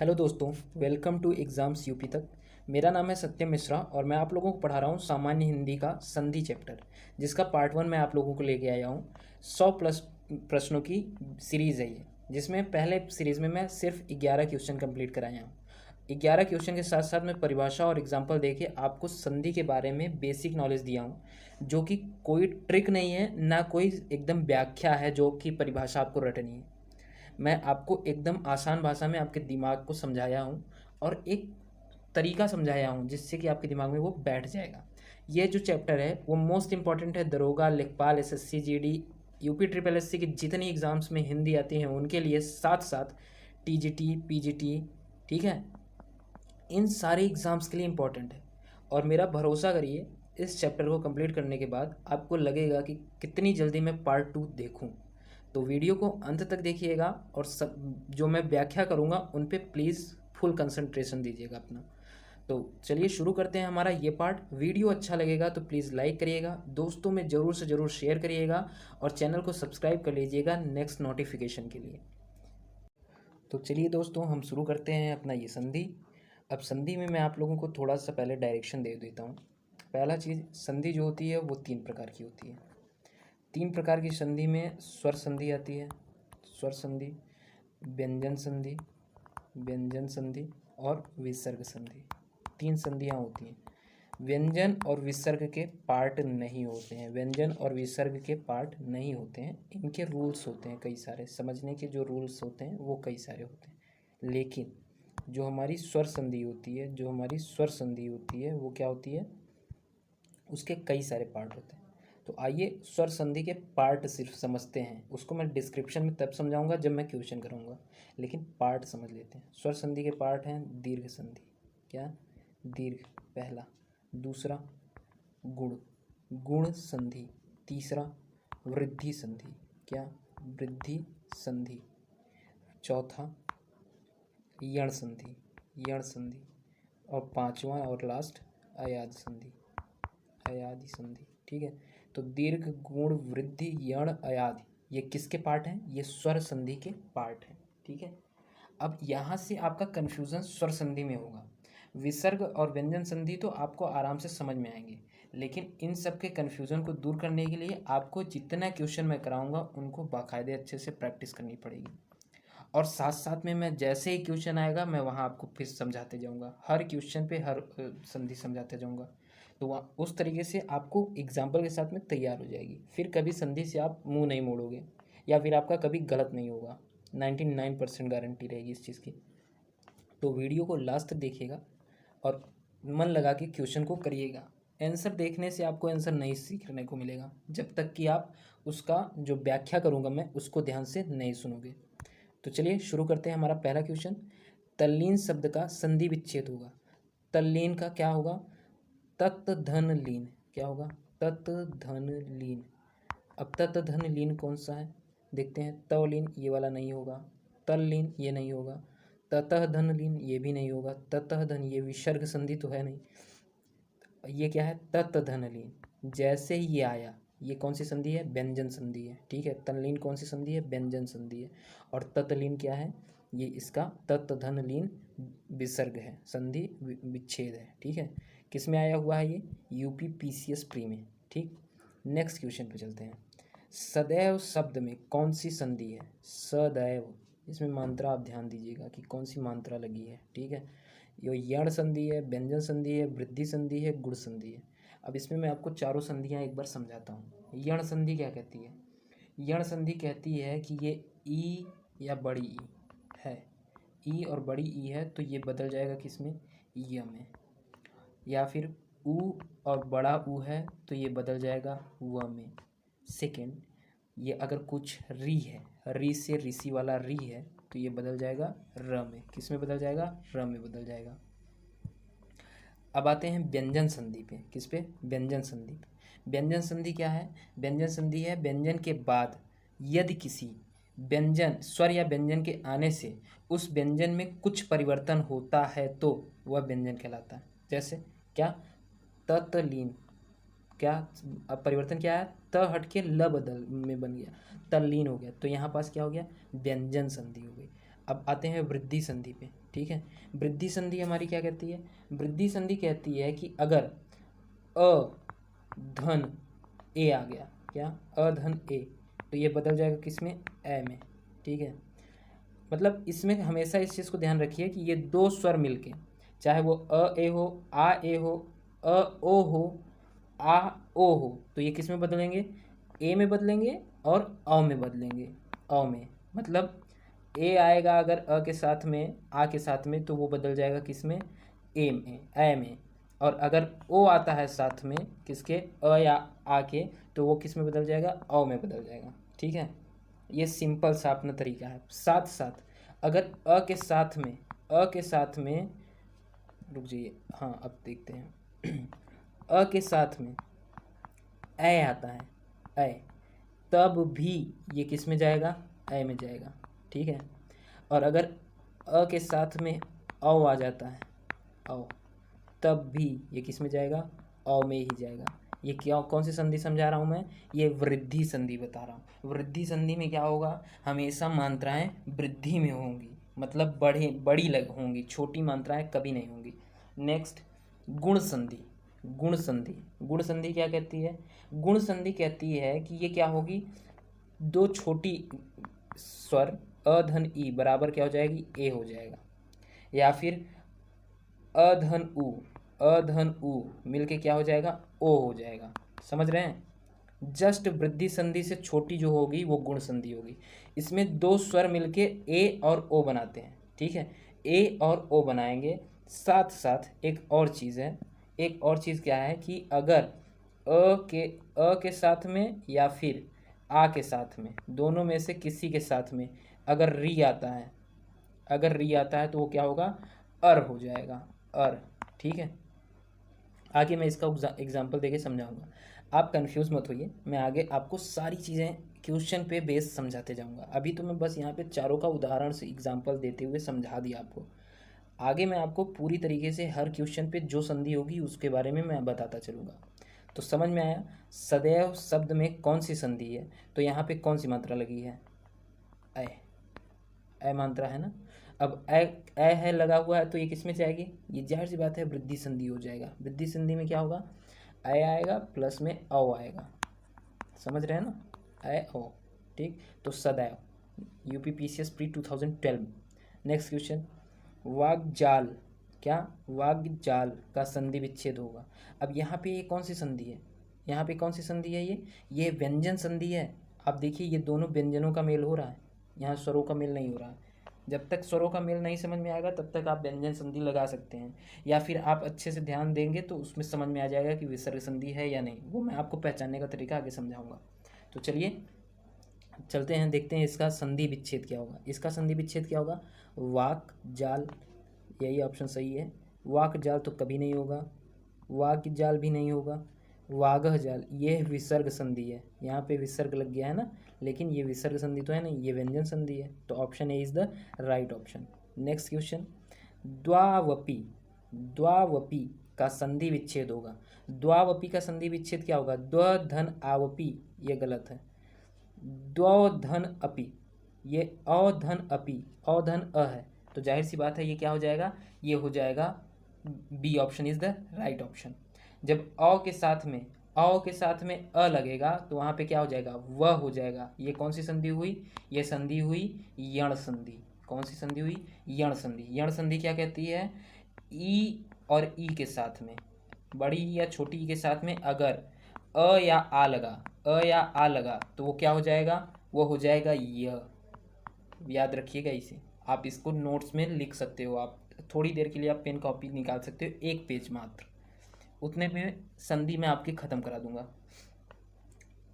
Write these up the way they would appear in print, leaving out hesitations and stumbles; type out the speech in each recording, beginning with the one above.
Hello दोस्तों, welcome to exams UP तक। मेरा नाम है सत्यम मिश्रा और मैं आप लोगों को पढ़ा रहा हूँ सामान्य हिंदी का संधि चैप्टर, जिसका पार्ट 1 मैं आप लोगों को लेके आया हूँ। 100 प्लस प्रश्नों की सीरीज़ है ये, जिसमें पहले सीरीज़ में मैं सिर्फ 11 क्वेश्चन कंप्लीट कराया हूँ। 11 क्वेश्चन के साथ साथ मैं परिभाषा और एग्जाम्पल देके आपको संधि के बारे में बेसिक नॉलेज दिया हूँ, जो कि कोई ट्रिक नहीं है, ना कोई एकदम व्याख्या है जो कि परिभाषा आपको रटनी है। मैं आपको एकदम आसान भाषा में आपके दिमाग को समझाया हूँ और एक तरीका समझाया हूँ जिससे कि आपके दिमाग में वो बैठ जाएगा। ये जो चैप्टर है वो मोस्ट इंपॉर्टेंट है दरोगा, लेखपाल, SSC, GD, UP triple SC की जितनी एग्ज़ाम्स में हिंदी आती हैं उनके लिए, साथ साथ टीजीटी, पीजीटी, ठीक है, इन सारे एग्ज़ाम्स के लिए इम्पॉर्टेंट है। और मेरा भरोसा करिए, इस चैप्टर को कंप्लीट करने के बाद आपको लगेगा कि कितनी जल्दी मैं पार्ट 2 देखूं। तो वीडियो को अंत तक देखिएगा और सब जो मैं व्याख्या करूंगा उन पे प्लीज़ फुल कंसंट्रेशन दीजिएगा अपना। तो चलिए शुरू करते हैं हमारा ये पार्ट। वीडियो अच्छा लगेगा तो प्लीज़ लाइक करिएगा, दोस्तों में ज़रूर से ज़रूर शेयर करिएगा और चैनल को सब्सक्राइब कर लीजिएगा नेक्स्ट नोटिफिकेशन के लिए। तो चलिए दोस्तों, हम शुरू करते हैं अपना ये संधि। अब संधि में मैं आप लोगों को थोड़ा सा पहले डायरेक्शन दे देता हूँ। पहला चीज़, संधि जो होती है वो 3 प्रकार की होती है। 3 प्रकार की संधि में स्वर संधि आती है, स्वर संधि, व्यंजन संधि, व्यंजन संधि और विसर्ग संधि। 3 संधियाँ होती हैं। व्यंजन और विसर्ग के पार्ट नहीं होते हैं, व्यंजन और विसर्ग के पार्ट नहीं होते हैं। इनके रूल्स होते हैं कई सारे, समझने के जो रूल्स होते हैं वो कई सारे होते हैं। लेकिन जो हमारी स्वर संधि होती है, जो हमारी स्वर संधि होती है वो क्या होती है, उसके कई सारे पार्ट होते हैं। तो आइए स्वर संधि के पार्ट सिर्फ समझते हैं, उसको मैं डिस्क्रिप्शन में तब समझाऊंगा जब मैं क्वेश्चन करूंगा, लेकिन पार्ट समझ लेते हैं। स्वर संधि के पार्ट हैं दीर्घ संधि, क्या, दीर्घ पहला, दूसरा गुण, गुण संधि, तीसरा वृद्धि संधि, क्या, वृद्धि संधि, चौथा यण संधि, यण संधि, और पांचवा और लास्ट अयाद संधि, अयादि संधि। ठीक है, तो दीर्घ, गुण, वृद्धि, यण, अयादि, ये किसके पार्ट हैं? ये स्वर संधि के पार्ट हैं। ठीक है, अब यहाँ से आपका कन्फ्यूज़न स्वर संधि में होगा। विसर्ग और व्यंजन संधि तो आपको आराम से समझ में आएंगे, लेकिन इन सब के कन्फ्यूज़न को दूर करने के लिए आपको जितना क्वेश्चन मैं कराऊंगा उनको बाकायदे अच्छे से प्रैक्टिस करनी पड़ेगी। और साथ साथ में मैं जैसे ही क्वेश्चन आएगा मैं वहाँ आपको फिर समझाते जाऊँगा, हर क्वेश्चन पे हर संधि समझाते जाऊँगा। तो वहाँ उस तरीके से आपको एग्जाम्पल के साथ में तैयार हो जाएगी, फिर कभी संधि से आप मुंह नहीं मोड़ोगे या फिर आपका कभी गलत नहीं होगा। 99% गारंटी रहेगी इस चीज़ की। तो वीडियो को लास्ट तक देखिएगा और मन लगा के क्वेश्चन को करिएगा। आंसर देखने से आपको आंसर नहीं सीखने को मिलेगा जब तक कि आप उसका जो व्याख्या करूँगा मैं उसको ध्यान से नहीं सुनोगे। तो चलिए शुरू करते हैं हमारा पहला क्वेश्चन। तल्लीन शब्द का संधि विच्छेद होगा। तल्लीन का क्या होगा? तत् धन लीन, क्या होगा? तत् धन लीन। अब तत् धन लीन कौन सा है देखते हैं। तवलीन ये वाला नहीं होगा, तल्लीन ये नहीं होगा, ततः धन लीन ये भी नहीं होगा, ततः धन ये विसर्ग संधि तो है नहीं, ये क्या है? तत् धन लीन। जैसे ही ये आया, ये कौन सी संधि है? व्यंजन संधि है। ठीक है, तल्लीन कौन सी संधि है? व्यंजन संधि है। और तत्लीन क्या है? ये इसका तत् धन लीन विसर्ग है, संधि विच्छेद है। ठीक है, किस में आया हुआ है? ये यूपी पीसीएस प्री में। ठीक, नेक्स्ट क्वेश्चन पे चलते हैं। सदैव शब्द में कौन सी संधि है? सदैव, इसमें मात्रा आप ध्यान दीजिएगा कि कौन सी मात्रा लगी है। ठीक है, ये यण संधि है, व्यंजन संधि है, वृद्धि संधि है, गुण संधि है। अब इसमें मैं आपको चारों संधियां एक बार समझाता हूँ। यण संधि क्या कहती है? यण संधि कहती है कि ये ई या बड़ी ई है, ई और बड़ी ई है तो ये बदल जाएगा किसमें? य में। या फिर ऊ और बड़ा ऊ है तो ये बदल जाएगा व में। सेकेंड, ये अगर कुछ री है, री से ऋषि वाला री है तो ये बदल जाएगा र में। किस में बदल जाएगा? र में बदल जाएगा। अब आते हैं व्यंजन संधि पे। किस पे? व्यंजन संधि पे। व्यंजन संधि क्या है? व्यंजन संधि है व्यंजन के बाद यदि किसी व्यंजन, स्वर या व्यंजन के आने से उस व्यंजन में कुछ परिवर्तन होता है तो वह व्यंजन कहलाता है। जैसे क्या? तत्लीन, क्या अब परिवर्तन क्या है? त हट के ल बदल में बन गया, तल्लीन हो गया, तो यहाँ पास क्या हो गया? व्यंजन संधि हो गई। अब आते हैं वृद्धि संधि पे, ठीक है। वृद्धि संधि हमारी क्या कहती है? वृद्धि संधि कहती है कि अगर अ धन ए आ गया, क्या अ धन ए, तो ये बदल जाएगा किस में? ए में, ठीक है। मतलब इसमें हमेशा इस चीज़ को ध्यान रखिए कि ये दो स्वर मिलके, चाहे वो अ ए हो, आ ए हो, अ ओ हो, आ ओ हो, तो ये किस में बदलेंगे? ए में बदलेंगे और अ में बदलेंगे। अ में मतलब ए आएगा अगर अ के साथ में, आ के साथ में, तो वो बदल जाएगा किस में? ए में, ए में। और अगर ओ आता है साथ में किसके? अ या आ के, तो वो किस में बदल जाएगा? अ में बदल जाएगा, ठीक है। ये सिंपल सा अपना तरीका है। साथ साथ अगर अ के साथ में, अ के साथ में, रुक जाइए, हाँ अब देखते हैं अ के साथ में ए आता है, ए, तब भी ये किस में जाएगा? ए में जाएगा, ठीक है। और अगर अ के साथ में औ आ जाता है, औ, तब भी ये किस में जाएगा? औ में ही जाएगा। ये क्या, कौन सी संधि समझा रहा हूँ मैं? ये वृद्धि संधि बता रहा हूँ। वृद्धि संधि में क्या होगा? हमेशा मात्राएं वृद्धि में होंगी, मतलब बड़ी लग होंगी, छोटी मात्राएं कभी नहीं होंगी। नेक्स्ट, गुण संधि। गुण संधि, गुण संधि क्या कहती है? गुण संधि कहती है कि ये क्या होगी? दो छोटी स्वर अ धन ई बराबर क्या हो जाएगी? ए हो जाएगा। या फिर अ धन उ मिलके क्या हो जाएगा? ओ हो जाएगा। समझ रहे हैं? जस्ट वृद्धि संधि से छोटी जो होगी वो गुण संधि होगी। इसमें दो स्वर मिलके ए और ओ बनाते हैं, ठीक है। ए और ओ बनाएंगे। साथ साथ एक और चीज़ है, एक और चीज़ क्या है कि अगर अ के साथ में या फिर आ के साथ में, दोनों में से किसी के साथ में अगर री आता है, अगर री आता है तो वो क्या होगा? अर हो जाएगा, अर, ठीक है। आगे मैं इसका एग्जाम्पल देके समझाऊंगा, आप कंफ्यूज मत होइए। मैं आगे आपको सारी चीज़ें क्वेश्चन पे बेस समझाते जाऊंगा। अभी तो मैं बस यहाँ पे चारों का उदाहरण से एग्जाम्पल देते हुए समझा दिया आपको। आगे मैं आपको पूरी तरीके से हर क्वेश्चन पे जो संधि होगी उसके बारे में मैं बताता चलूँगा। तो समझ में आया? सदैव शब्द में कौन सी संधि है? तो यहाँ पे कौन सी मात्रा लगी है? ए, ए मात्रा है ना। अब ए है लगा हुआ है तो ये किस में जाएगी? ये जाहिर सी बात है वृद्धि संधि हो जाएगा। वृद्धि संधि में क्या होगा? ए आएगा प्लस में औ आएगा, समझ रहे हैं ना? ए ओ, ठीक। तो सदैव यूपीपीसीएस प्री 2012। नेक्स्ट क्वेश्चन, वाग्जाल, क्या वाग्जाल का संधि विच्छेद होगा। अब यहाँ पे ये कौन सी संधि है? यहाँ पे कौन सी संधि है? ये व्यंजन संधि है। आप देखिए ये दोनों व्यंजनों का मेल हो रहा है, यहाँ स्वरों का मेल नहीं हो रहा है। जब तक स्वरों का मेल नहीं समझ में आएगा तब तक आप व्यंजन संधि लगा सकते हैं, या फिर आप अच्छे से ध्यान देंगे तो उसमें समझ में आ जाएगा कि विसर्ग संधि है या नहीं। वो मैं आपको पहचानने का तरीका आगे समझाऊंगा। तो चलिए चलते हैं, देखते हैं इसका संधि विच्छेद क्या होगा। इसका संधि विच्छेद क्या होगा? वाक जाल, यही ऑप्शन सही है। वाक जाल तो कभी नहीं होगा, वाक जाल भी नहीं होगा। वागह जाल, ये विसर्ग संधि है, यहाँ पे विसर्ग लग गया है ना, लेकिन ये विसर्ग संधि तो है नहीं, ये व्यंजन संधि है। तो option A is the right option. Next question, द्वावपी, द्वावपी का संधि विच्छेद होगा। द्वावपी का संधि विच्छेद क्या होगा? द्व धन आवपी, ये गलत है। द्व धन अपि, ये अधन अपि, अधन अ है, तो जाहिर सी बात है ये क्या हो जाएगा? ये हो जाएगा B option is the right option. जब अ के साथ में अ लगेगा तो वहाँ पे क्या हो जाएगा? वह हो जाएगा। ये कौन सी संधि हुई? ये संधि हुई यण संधि। कौन सी संधि हुई? यण संधि। यण संधि क्या कहती है? ई और ई के साथ में, बड़ी ई या छोटी ई के साथ में अगर अ या आ लगा, अ या आ लगा तो वो क्या हो जाएगा? वो हो जाएगा य। याद रखिएगा इसे, आप इसको नोट्स में लिख सकते हो। आप थोड़ी देर के लिए आप पेन कॉपी निकाल सकते हो, एक पेज मात्र, उतने में संधि मैं आपकी ख़त्म करा दूंगा।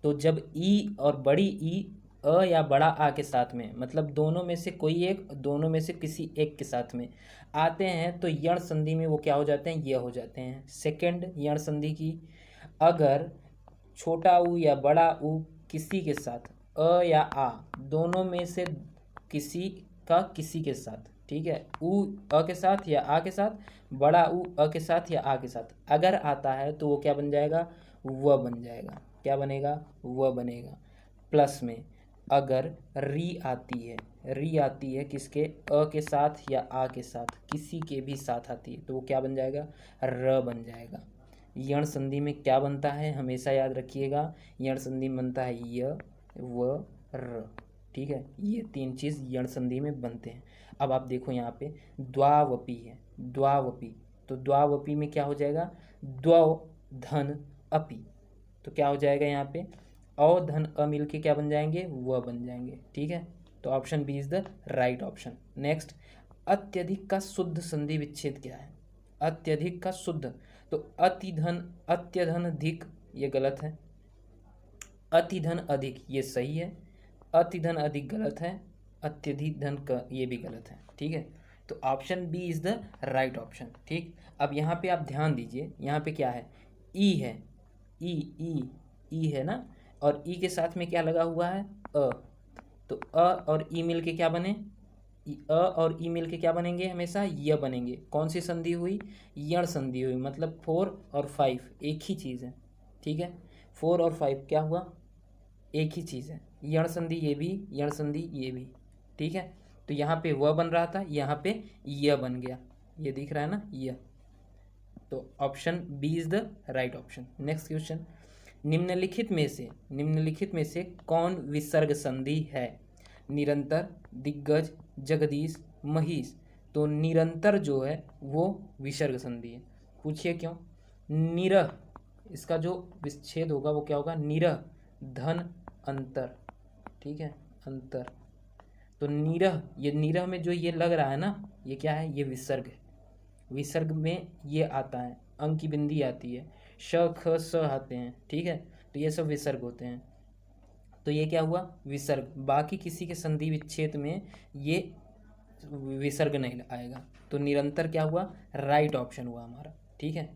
तो जब ई और बड़ी ई अ या बड़ा आ के साथ में, मतलब दोनों में से कोई एक, दोनों में से किसी एक के साथ में आते हैं तो यण संधि में वो क्या हो जाते हैं? ये हो जाते हैं। सेकंड यण संधि की, अगर छोटा ऊ या बड़ा ऊ किसी के साथ, अ या आ दोनों में से किसी का किसी के साथ, ठीक है, ऊ अ के साथ या आ के साथ, बड़ा ऊ अ के साथ या आ के साथ अगर आता है तो वो क्या बन जाएगा? व बन जाएगा। क्या बनेगा? व बनेगा। प्लस में अगर री आती है, री आती है किसके, अ के साथ या आ के साथ, किसी के भी साथ आती है तो वो क्या बन जाएगा, र बन जाएगा। यण संधि में क्या बनता है, हमेशा याद रखिएगा, यण संधि में बनता है य व र। ठीक है, ये तीन चीज़ यण संधि में बनते हैं। अब आप देखो यहाँ पे द्वावपी है, द्वावपी, तो द्वावपी में क्या हो जाएगा, द्वौ धन अपि, तो क्या हो जाएगा यहाँ पे, औ धन अ मिल के क्या बन जाएंगे, व बन जाएंगे। ठीक है, तो option B is the right option. Next, अत्यधिक का शुद्ध संधि विच्छेद क्या है, अत्यधिक का शुद्ध, तो अतिधन अत्यधन अधिक, ये गलत है, अतिधन अधिक ये सही है, अतिधन अधिक गलत है, अत्यधिक धन का ये भी गलत है। ठीक है, तो option B is the right option. ठीक, अब यहाँ पे आप ध्यान दीजिए, यहाँ पे क्या है, ई है, ई ई ई है ना, और ई के साथ में क्या लगा हुआ है, अ, तो अ और ई मिल के क्या बने, अ और ई मिल के क्या बनेंगे, हमेशा य बनेंगे। कौन सी संधि हुई, यण संधि हुई, मतलब 4 और 5 एक ही चीज़ है। ठीक है, 4 और 5 क्या हुआ, एक ही चीज़ है, यण संधि ये भी, यण संधि ये भी। ठीक है, तो यहाँ पे व बन रहा था, यहाँ पे य बन गया, ये दिख रहा है ना, य, तो option B is the right option. Next question, निम्नलिखित में से कौन विसर्ग संधि है, निरंतर, दिग्गज, जगदीश, महिष, तो निरंतर जो है वो विसर्ग संधि है। पूछिए क्यों, निरह, इसका जो विच्छेद होगा वो क्या होगा, निरह धन अंतर। ठीक है, अंतर, तो निरह, ये निरह में जो ये लग रहा है ना, ये क्या है, ये विसर्ग है, विसर्ग में ये आता है, अंक की बिंदी आती है, श ख स आते हैं। ठीक है, तो ये सब विसर्ग होते हैं, तो ये क्या हुआ, विसर्ग। बाकी किसी के संधि विच्छेद में ये विसर्ग नहीं आएगा, तो निरंतर क्या हुआ, राइट ऑप्शन हुआ हमारा। ठीक है,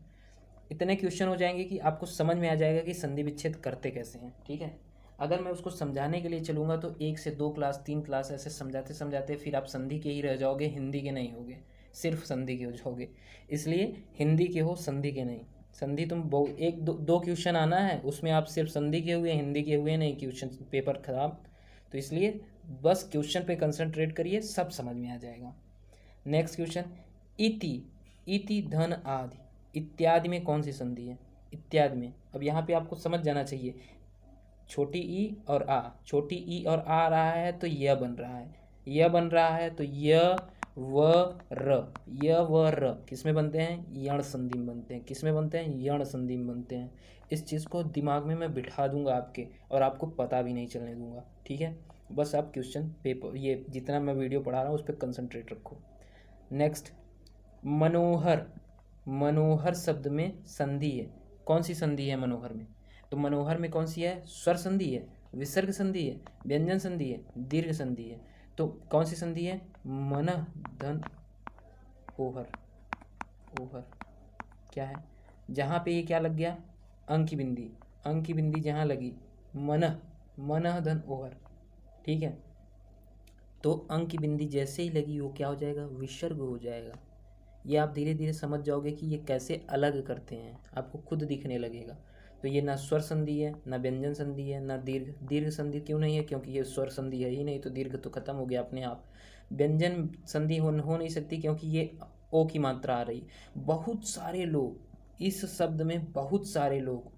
इतने क्वेश्चन हो जाएंगे कि आपको समझ में आ जाएगा कि संधि विच्छेद करते कैसे हैं। ठीक है, अगर मैं उसको समझाने के लिए चलूँगा तो 1 से 2 क्लास 3 क्लास ऐसे समझाते समझाते फिर आप संधि के ही रह जाओगे, हिंदी के नहीं होगे, सिर्फ संधि के हो जाओगे। इसलिए हिंदी के हो, संधि के नहीं। संधि तुम एक दो क्वेश्चन आना है, उसमें आप सिर्फ संधि के हुए, हिंदी के हुए नहीं, क्वेश्चन पेपर खराब। तो इसलिए बस क्वेश्चन पे कंसंट्रेट करिए, सब समझ में आ जाएगा। नेक्स्ट क्वेश्चन, इति, इति धन आदि, इत्यादि में कौन सी संधि है, इत्यादि में। अब यहाँ पे आपको समझ जाना चाहिए, छोटी ई और आ, छोटी ई और आ रहा है तो यह बन रहा है, यह बन रहा है, तो य व र, य व र किस में बनते हैं, यण संधि में बनते हैं। किस में बनते हैं, यण संधि में बनते हैं। इस चीज़ को दिमाग में मैं बिठा दूंगा आपके, और आपको पता भी नहीं चलने दूंगा। ठीक है, बस आप क्वेश्चन पेपर, ये जितना मैं वीडियो पढ़ा रहा हूँ उस पर कंसंट्रेट रखो। नेक्स्ट, मनोहर, मनोहर शब्द में संधि है, कौन सी संधि है मनोहर में, तो मनोहर में कौन सी है, स्वर संधि है, विसर्ग संधि है, व्यंजन संधि है, दीर्घ संधि है, तो कौन सी संधि है, मनः धन ओहर, ओहर क्या है, जहाँ पे ये क्या लग गया, अंक की बिंदी, अंक की बिंदी जहाँ लगी, मनः, मनः धन ओहर। ठीक है, तो अंक की बिंदी जैसे ही लगी वो क्या हो जाएगा, विसर्ग हो जाएगा। ये आप धीरे धीरे समझ जाओगे कि ये कैसे अलग करते हैं, आपको खुद दिखने लगेगा। तो ये ना स्वर संधि है, ना व्यंजन संधि है, ना दीर्घ, दीर्घ संधि क्यों नहीं है, क्योंकि ये स्वर संधि है ही नहीं, तो दीर्घ तो खत्म हो गया अपने आप। व्यंजन संधि हो नहीं सकती क्योंकि ये ओ की मात्रा आ रही। बहुत सारे लोग इस शब्द में, बहुत सारे लोग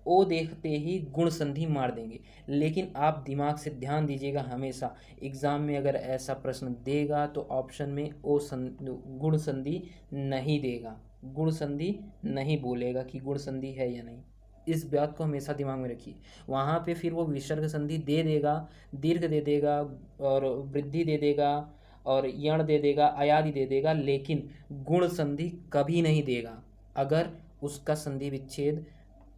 ओ देखते ही गुण संधि मार देंगे, लेकिन आप दिमाग से ध्यान दीजिएगा, हमेशा एग्जाम में अगर ऐसा प्रश्न देगा तो ऑप्शन में गुण संधि नहीं देगा, गुण संधि नहीं बोलेगा कि गुण संधि है या नहीं। इस बात को हमेशा दिमाग में रखिए। वहाँ पे फिर वो विसर्ग संधि दे देगा, दीर्घ दे देगा, और वृद्धि दे देगा, और यण दे देगा, अयादि दे देगा, लेकिन गुण संधि कभी नहीं देगा अगर उसका संधि विच्छेद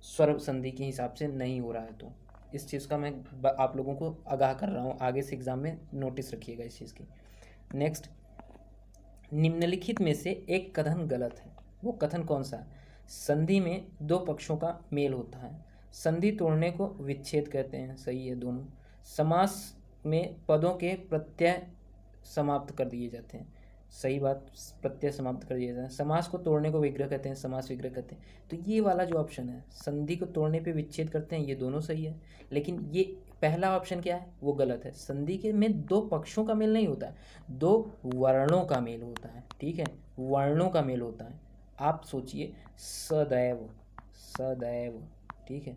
स्वर संधि के हिसाब से नहीं हो रहा है। तो इस चीज़ का मैं आप लोगों को आगाह कर रहा हूँ, आगे से एग्जाम में नोटिस रखिएगा इस चीज़ की। नेक्स्ट, निम्नलिखित में से एक कथन गलत है, वो कथन कौन सा है, संधि में दो पक्षों का मेल होता है, संधि तोड़ने को विच्छेद कहते हैं, सही है दोनों। समास में पदों के प्रत्यय समाप्त कर दिए जाते हैं, सही बात, प्रत्यय समाप्त कर दिया जाता है। समास को तोड़ने को विग्रह कहते हैं, समास विग्रह कहते हैं। तो ये वाला जो ऑप्शन है, संधि को तोड़ने पे विच्छेद करते हैं, ये दोनों सही है, लेकिन ये पहला ऑप्शन क्या है, वो गलत है। संधि के में दो पक्षों का मेल नहीं होता है, दो वर्णों का मेल होता है, ठीक है, वर्णों का मेल होता है। आप सोचिए, सदैव, सदैव, ठीक है,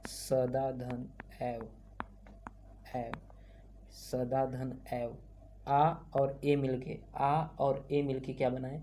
सदा धन एव, एव, सदा धन एव, आ और ए मिलके, आ और ए मिलके क्या बनाए,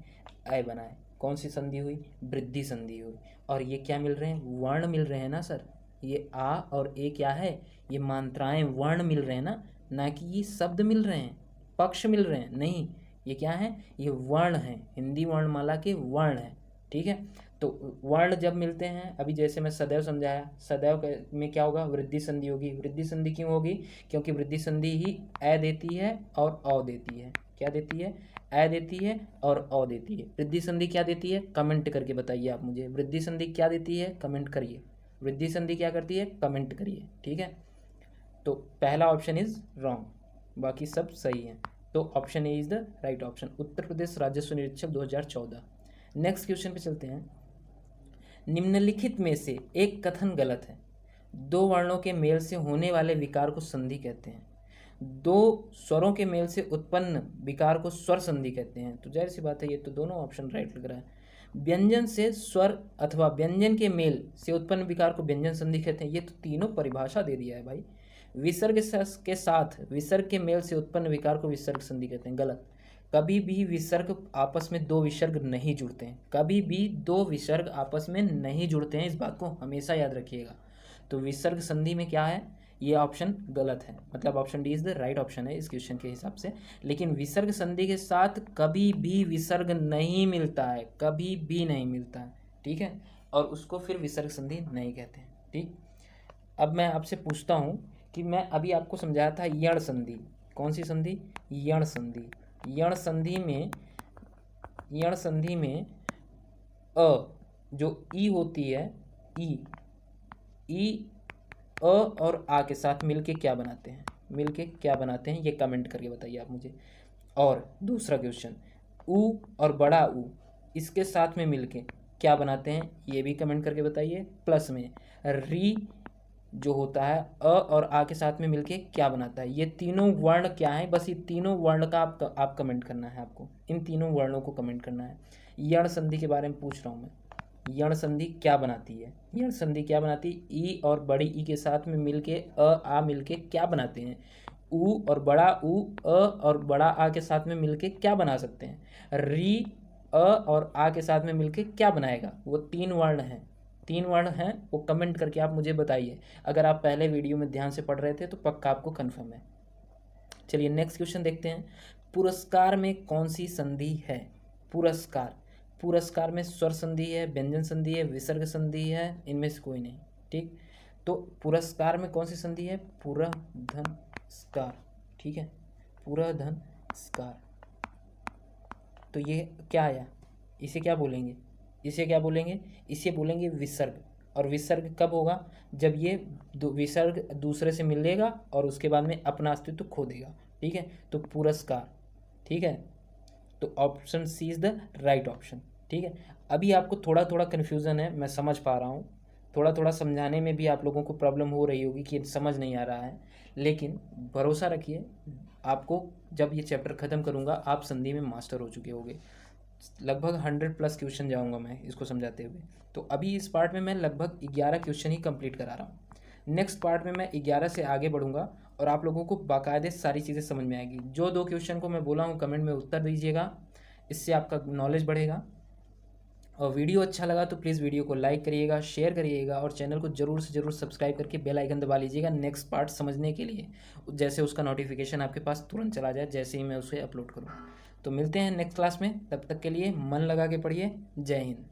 ऐ बनाए। कौन सी संधि हुई, वृद्धि संधि हुई। और ये क्या मिल रहे हैं, वर्ण मिल रहे हैं ना सर, ये आ और ए क्या है, ये मात्राएं वर्ण मिल रहे हैं ना कि ये शब्द मिल रहे हैं, पक्ष मिल रहे हैं, नहीं, ये क्या है, ये वर्ण है, हिंदी वर्णमाला के वर्ण है, ठीक है। तो वर्ण जब मिलते हैं, अभी जैसे मैं सदैव समझाया, सदैव में क्या होगा, वृद्धि संधि होगी। वृद्धि संधि क्यों होगी, क्योंकि वृद्धि संधि ही ए देती है और औ देती है। क्या देती है, ए देती है और औ देती है। वृद्धि संधि क्या देती है, कमेंट करके बताइए आप मुझे, वृद्धि संधि क्या देती है, कमेंट करिए। वृद्धि संधि क्या करती है, कमेंट करिए, ठीक है। तो पहला ऑप्शन इज रॉन्ग, बाकी सब सही है। तो option A is the right option, Uttar Pradesh राजस्व निरीक्षक 2014। नेक्स्ट क्वेश्चन पे चलते हैं। निम्नलिखित में से एक कथन गलत है। दो वर्णों के मेल से होने वाले विकार को संधि कहते हैं। दो स्वरों के मेल से उत्पन्न विकार को स्वर संधि कहते हैं। तो जाहिर सी बात है, ये तो दोनों ऑप्शन राइट लग रहा है। व्यंजन से स्वर अथवा व्यंजन के मेल से उत्पन्न विकार को व्यंजन संधि कहते हैं। ये तो तीनों परिभाषा दे दिया है भाई। विसर्ग के साथ विसर्ग के मेल से उत्पन्न विकार को विसर्ग संधि कहते हैं, गलत। कभी भी विसर्ग आपस में दो विसर्ग नहीं जुड़ते हैं, कभी भी दो विसर्ग आपस में नहीं जुड़ते हैं, इस बात को हमेशा याद रखिएगा। तो विसर्ग संधि में क्या है, ये ऑप्शन गलत है, मतलब option D is the right option है इस क्वेश्चन के हिसाब से। लेकिन विसर्ग संधि के साथ कभी भी विसर्ग नहीं मिलता है, कभी भी नहीं मिलता है, ठीक है, और उसको फिर विसर्ग संधि नहीं कहते हैं, ठीक। अब मैं आपसे पूछता हूँ कि मैं अभी आपको समझाया था यण संधि, कौन सी संधि, यण संधि। यण संधि में, यण संधि में अ जो ई होती है, ई अ और आ के साथ मिलके क्या बनाते हैं, मिलके क्या बनाते हैं, ये कमेंट करके बताइए आप मुझे। और दूसरा क्वेश्चन, ऊ और बड़ा ऊ इसके साथ में मिलके क्या बनाते हैं, ये भी कमेंट करके बताइए। प्लस में री जो होता है अ और आ के साथ में मिलके क्या बनाता है, ये तीनों वर्ण क्या है, बस ये तीनों वर्ण का आप कमेंट करना है, आपको इन तीनों वर्णों को कमेंट करना है। यण संधि के बारे में पूछ रहा हूँ मैं, यण संधि क्या बनाती है, यण संधि क्या बनाती है, ई और बड़ी ई के साथ में मिलके अ आ मिलके क्या बनाते हैं, ऊ और बड़ा ऊ अ और बड़ा आ के साथ में मिलके क्या बना सकते हैं, री अ और आ के साथ में मिलके क्या बनाएगा, वो तीन वर्ण हैं, तीन वर्ण हैं, वो कमेंट करके आप मुझे बताइए। अगर आप पहले वीडियो में ध्यान से पढ़ रहे थे तो पक्का आपको कन्फर्म है। चलिए नेक्स्ट क्वेश्चन देखते हैं। पुरस्कार में कौन सी संधि है, पुरस्कार, पुरस्कार में स्वर संधि है, व्यंजन संधि है, विसर्ग संधि है, इनमें से कोई नहीं, ठीक। तो पुरस्कार में कौन सी संधि है, पुरधन स्कार, ठीक है, पुरधन स्कार। तो ये क्या आया, इसे क्या बोलेंगे, इसे क्या बोलेंगे, इसे बोलेंगे विसर्ग। और विसर्ग कब होगा, जब ये विसर्ग दूसरे से मिलेगा और उसके बाद में अपना अस्तित्व खो देगा, ठीक है। तो पुरस्कार, ठीक है, तो option C is the right option, ठीक है। अभी आपको थोड़ा थोड़ा कन्फ्यूज़न है, मैं समझ पा रहा हूँ, थोड़ा थोड़ा समझाने में भी आप लोगों को प्रॉब्लम हो रही होगी कि समझ नहीं आ रहा है, लेकिन भरोसा रखिए, आपको जब ये चैप्टर ख़त्म करूँगा आप संधि में मास्टर हो चुके होंगे। लगभग 100+ क्वेश्चन जाऊँगा मैं इसको समझाते हुए। तो अभी इस पार्ट में मैं लगभग 11 क्वेश्चन ही कंप्लीट करा रहा हूँ। नेक्स्ट पार्ट में मैं 11 से आगे बढ़ूँगा और आप लोगों को बाकायदे सारी चीज़ें समझ में आएगी। जो 2 क्वेश्चन को मैं बोला हूँ कमेंट में उत्तर दीजिएगा, इससे आपका नॉलेज बढ़ेगा। और वीडियो अच्छा लगा तो प्लीज़ वीडियो को लाइक करिएगा, शेयर करिएगा और चैनल को ज़रूर से ज़रूर सब्सक्राइब करके बेल आइकन दबा लीजिएगा नेक्स्ट पार्ट समझने के लिए, जैसे उसका नोटिफिकेशन आपके पास तुरंत चला जाए जैसे ही मैं उसे अपलोड करूँ। तो मिलते हैं नेक्स्ट क्लास में, तब तक के लिए मन लगा के पढ़िए। जय हिंद।